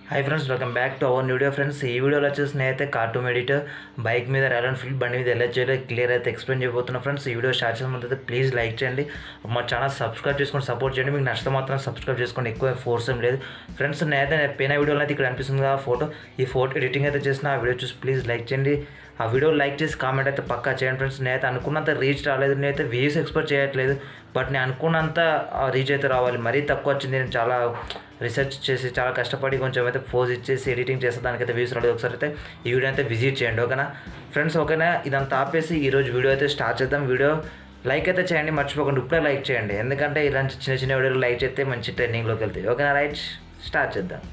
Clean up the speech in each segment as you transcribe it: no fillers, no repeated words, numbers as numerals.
Hi friends, welcome back to our video. Friends, ఈ వీడియోలో వచ్చేసి నేనైతే కార్టూన్ ఎడిటర్ బైక్ మీద రాయల్ ఎన్ఫీల్డ్ బండి మీద ఎలా చేయాలో క్లియర్ అయితే ఎక్స్ప్లెయిన్ చేయబోతున్నా. ఫ్రెండ్స్, ఈ వీడియో స్టార్ట్ చేసిన ముందు అయితే ప్లీజ్ లైక్ చేయండి, మా ఛానల్ సబ్స్క్రైబ్ చేసుకొని సపోర్ట్ చేయండి. మీకు నచ్చితే మాత్రం సబ్స్క్రైబ్ చేసుకోండి, ఎక్కువ ఫోర్స్ ఏం లేదు. ఫ్రెండ్స్, నేనైతే పోయిన వీడియోలో అయితే ఇక్కడ అనిపిస్తుంది ఆ ఫోటో, ఈ ఫోటో ఎడిటింగ్ అయితే చేసిన ఆ వీడియో చూసి ప్లీజ్ లైక్ చేయండి. ఆ వీడియో లైక్ చేసి కామెంట్ అయితే పక్కా చేయండి. ఫ్రెండ్స్, నేనైతే అనుకున్నంత రీచ్ రాలేదు, నేనైతే వ్యూస్ ఎక్స్పెక్ట్ చేయట్లేదు, బట్ నేను అనుకున్నంత రీచ్ అయితే రావాలి. మరీ తక్కువ వచ్చింది. నేను చాలా రీసెర్చ్ చేసి చాలా కష్టపడి కొంచెం అయితే పోజ్ ఇచ్చేసి ఎడిటింగ్ చేస్తే దానికైతే వ్యూస్ రాలేదు. ఒకసారి అయితే ఈ వీడియో అయితే విజిట్ చేయండి, ఓకేనా ఫ్రెండ్స్. ఓకేనా, ఇదంతా ఆపేసి ఈరోజు వీడియో అయితే స్టార్ట్ చేద్దాం. వీడియో లైక్ అయితే చేయండి, మర్చిపోకండి, ఇప్పుడే లైక్ చేయండి, ఎందుకంటే ఇలాంటి చిన్న చిన్న వీడియోలు లైక్ చేస్తే మంచి ట్రెండింగ్లోకి వెళ్తాయి. ఓకేనా, రైట్, స్టార్ట్ చేద్దాం.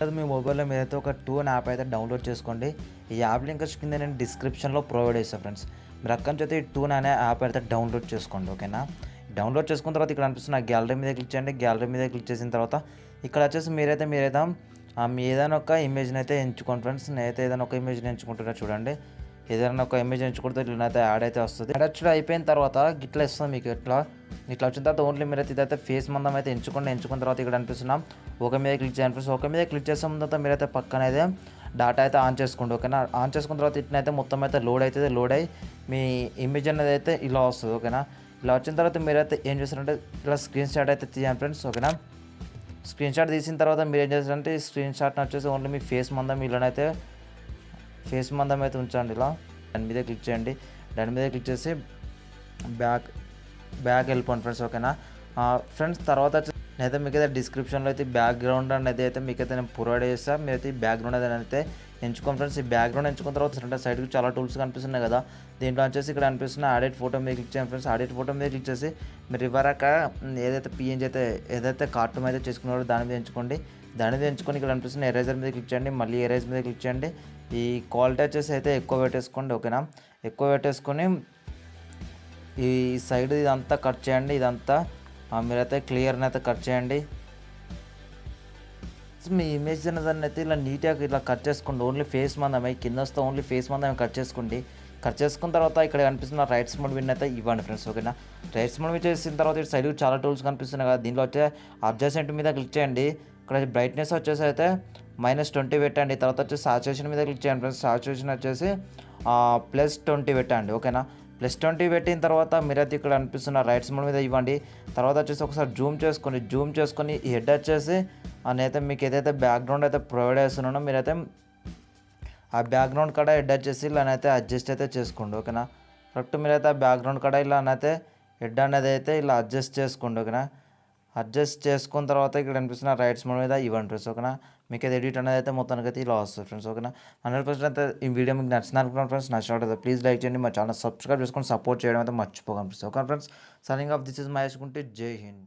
అది మీ మొబైల్లో మీరైతే ఒక టూన్ యాప్ అయితే డౌన్లోడ్ చేసుకోండి. ఈ యాప్ లింక్ కింద నేను డిస్క్రిప్షన్లో ప్రొవైడ్ చేస్తాను. ఫ్రెండ్స్, మీరు అక్కడి నుంచి అయితే ఈ టూన్ అనే యాప్ అయితే డౌన్లోడ్ చేసుకోండి. ఓకేనా, డౌన్లోడ్ చేసుకున్న తర్వాత ఇక్కడ అనిపిస్తున్న గ్యాలరీ మీద క్లిక్ చేయండి. గ్యాలరీ మీద క్లిక్ చేసిన తర్వాత ఇక్కడ వచ్చేసి మీరైతే మీ ఏదైనా ఒక ఇమేజ్ని అయితే ఎంచుకోండి. ఫ్రెండ్స్, నేనైతే ఏదైనా ఒక ఇమేజ్ని ఎంచుకుంటున్నా. చూడండి, ఏదైనా ఒక ఇమేజ్ ఎంచుకుంటే ఇట్లనైతే యాడ్ అయితే వస్తుంది. యాడ్ వచ్చి అయిపోయిన తర్వాత గిట్లా ఇస్తుంది మీకు. ఇట్లా వచ్చిన తర్వాత ఓన్లీ మీరైతే ఇదైతే ఫేస్ మందం అయితే ఎంచుకున్న తర్వాత ఇక్కడ అనిపిస్తున్నాం ఒక మీద క్లిక్ చేయండి. ఫ్రెండ్స్, ఒక మీద క్లిక్ చేసిన తర్వాత మీరైతే పక్కన అయితే డాటా అయితే ఆన్ చేసుకోండి. ఓకేనా, ఆన్ చేసుకున్న తర్వాత ఇట్లనైతే మొత్తం అయితే లోడ్ అవుతుంది. లోడ్ అయ్యి మీ ఇమేజ్ అనేది అయితే ఇలా వస్తుంది. ఓకేనా, ఇలా వచ్చిన తర్వాత మీరైతే ఏం చేస్తారంటే ఇలా స్క్రీన్ షాట్ అయితే తీయండి. ఫ్రెండ్స్, ఓకేనా, స్క్రీన్ షాట్ తీసిన తర్వాత మీరు ఏం చేస్తారంటే ఈ స్క్రీన్ షాట్ని వచ్చేసి ఓన్లీ మీ ఫేస్ మందం ఇలానైతే ఫేస్ మందం అయితే ఉంచండి. ఇలా దాని మీద క్లిక్ చేయండి. దాని మీద క్లిక్ చేసి బ్యాక్ వెళ్ళిపోండి. ఫ్రెండ్స్, ఓకేనా ఫ్రెండ్స్. తర్వాత నేనైతే మీకు అయితే డిస్క్రిప్షన్లో అయితే బ్యాక్గ్రౌండ్ అనేది అయితే మీకైతే నేను ప్రొవైడ్ చేస్తాను. మీరైతే ఈ బ్యాక్గ్రౌండ్ అయితే ఎంచుకోండి. ఫ్రెండ్స్, ఈ బ్యాక్గ్రౌండ్ ఎంచుకున్న తర్వాత సైడ్కి చాలా టూల్స్ కనిపిస్తున్నాయి కదా, దీంట్లో వచ్చేసి ఇక్కడ అనిపిస్తున్న ఆడిట్ ఫోటో మీద క్లిక్ చేయండి. ఫ్రెండ్స్, ఆడిట్ ఫోటో మీద క్లిక్ చేసి మీరు ఇవ్వరాక ఏదైతే పిఎన్జీ అయితే ఏదైతే కార్టూన్ అయితే చేసుకున్నారో దాని మీద ఎంచుకోండి. దాని మీద ఎంచుకొని ఇక్కడ అనిపిస్తున్న ఎరేజర్ మీద క్లిక్ చేయండి. మళ్ళీ ఎరేజ్ మీద క్లిక్ చేయండి. ఈ క్వాలిటీ వచ్చేసి అయితే ఎక్కువ పెట్టేసుకోండి. ఓకేనా, ఎక్కువ పెట్టేసుకొని ఈ సైడ్ ఇదంతా కట్ చేయండి. ఇదంతా మీరైతే క్లియర్ని అయితే కట్ చేయండి. మీ ఇమేజ్ అనేదాన్ని అయితే ఇలా నీట్గా ఇలా కట్ చేసుకోండి. ఓన్లీ ఫేస్ మందమే కింద వస్తే ఓన్లీ ఫేస్ మందమే కట్ చేసుకోండి. కట్ చేసుకున్న తర్వాత ఇక్కడ కనిపిస్తున్న రైట్స్ మోడ్ విన్ అయితే ఇవ్వండి. ఫ్రెండ్స్, ఓకేనా, రైట్స్ మోడ్ చేసిన తర్వాత ఇటు సైడ్ చాలా టూల్స్ కనిపిస్తున్నాయి కదా, దీంట్లో వచ్చే అడ్జస్ట్మెంట్ మీద క్లిక్ చేయండి. ఇక్కడ బ్రైట్నెస్ వచ్చేసి అయితే -20 పెట్టండి. తర్వాత వచ్చేసి సాచురేషన్ మీద క్లిక్ చేయండి. ఫ్రెండ్స్, సాచురేషన్ వచ్చేసి +20 పెట్టండి. ఓకేనా, +20 పెట్టిన తర్వాత మీరైతే ఇక్కడ అనిపిస్తున్న రైట్స్ మోడ్ మీద ఇవ్వండి. తర్వాత వచ్చేసి ఒకసారి జూమ్ చేసుకొని ఈ హెడ్ వచ్చేసి నేనైతే మీకు ఏదైతే బ్యాక్గ్రౌండ్ అయితే ప్రొవైడ్ చేస్తున్నానో మీరైతే ఆ బ్యాక్గ్రౌండ్ కాడ హెడ్ వచ్చేసి ఇలానైతే అడ్జస్ట్ అయితే చేసుకోండి. ఓకేనా, కరెక్ట్ మీరైతే ఆ బ్యాక్గ్రౌండ్ కాడ ఇలానైతే హెడ్ అనేది అయితే ఇలా అడ్జస్ట్ చేసుకోండి. ఓకేనా, అడ్జస్ట్ చేసుకున్న తర్వాత ఇక్కడ అనిపిస్తున్న రైట్స్ మోడ్ మీద ఇవ్వండి. ఫ్రెండ్స్, ఓకేనా, మీకు అయితే ఎడిట్ అనేది అయితే మొత్తానికి అయితే ఇలా వస్తుంది. ఫ్రెండ్స్, ఓకేనా, 100% అయితే ఈ వీడియో మీకు నచ్చింది అనుకున్నాను. ఫ్రెండ్స్, నచ్చినట్లయితే ప్లీజ్ లైక్ చేయండి, మా ఛానల్ సబ్స్క్రైబ్ చేసుకొని సపోర్ట్ చేయడం అయితే మర్చిపోకండి. Okay friends, signing off, this is Mahesh Gunti. జై హింద్.